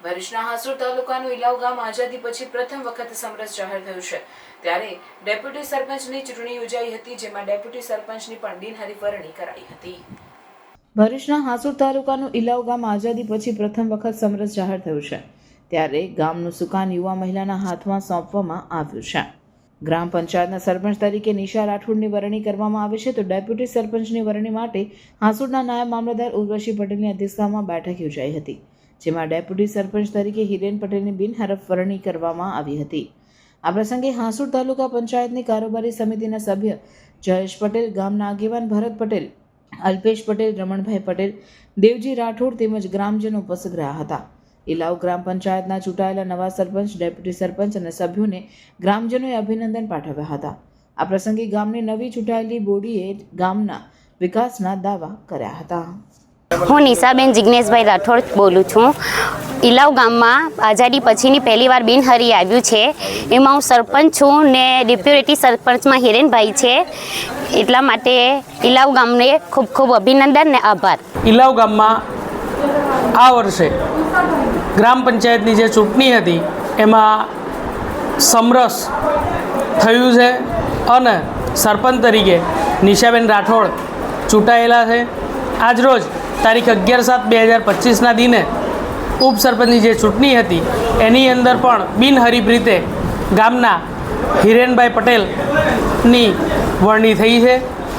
ભરૂચના હાસોડ તાલુકાનું ઇલાવ ગામ આઝાદી પછી પ્રથમ વખત સમરસ જાહેર થયું છે ત્યારે ડેપ્યુટી સરપંચની ચૂંટણી યોજાઈ હતી, જેમાં ડેપ્યુટી સરપંચની પણ બિનહરીફ વરણી કરાઈ હતી। ભરૂચના હાસોડ તાલુકાનું ઇલાવ ગામ આઝાદી પછી પ્રથમ વખત સમરસ જાહેર થયું છે ત્યારે ગામનું સુકાન યુવા મહિલાના હાથમાં સોંપવામાં આવ્યું છે। ગ્રામ પંચાયતના સરપંચ તરીકે નિશા રાઠોડની વરણી કરવામાં આવે છે, તો ડેપ્યુટી સરપંચની વરણી માટે હાસોડના નાયબ મામલતદાર ઉર્વશી પટેલની અધ્યક્ષતામાં બેઠક યોજાઈ હતી, જેમાં ડેપ્યુટી સરપંચ તરીકે હિરેન પટેલની બિનહરીફ વરણી કરવામાં આવી હતી। આ પ્રસંગે હાસોડ તાલુકા પંચાયતની કારોબારી સમિતિના સભ્ય જયેશ પટેલ, ગામના આગેવાન ભરત પટેલ, અલ્પેશ પટેલ, રમણભાઈ પટેલ, દેવજી રાઠોડ તેમજ ગ્રામજનો ઉપસ્થિત રહ્યા હતા। ઇલાવ ગ્રામ પંચાયતના ચૂંટાયેલા નવા સરપંચ, ડેપ્યુટી સરપંચ અને સભ્યોને ગ્રામજનોએ અભિનંદન પાઠવ્યા હતા। આ પ્રસંગે ગામની નવી ચૂંટાયેલી બોડીએ ગામના વિકાસના દાવા કર્યા હતા। હું નિશાબેન જિગ્નેશભાઈ રાઠોડ બોલું છું। ઇલાવ ગામમાં આઝાદી પછીની પહેલીવાર બિનહરી આવ્યું છે, એમાં હું સરપંચ છું ને ડેપ્યુટી સરપંચમાં હિરેનભાઈ છે, એટલા માટે ઇલાવ ગામને ખૂબ ખૂબ અભિનંદન ને આભાર। ઇલાવ ગામમાં આ વર્ષે ગ્રામ પંચાયતની જે ચૂંટણી હતી એમાં સમરસ થયું છે અને સરપંચ તરીકે નિશાબેન રાઠોડ ચૂંટાયેલા છે। આજરોજ તારીખ 11/7/2025ના દિને ઉપસરપંચની જે ચૂંટણી હતી એની અંદર પણ બિનહરીફ રીતે ગામના હિરેનભાઈ પટેલની વરણી થઈ છે।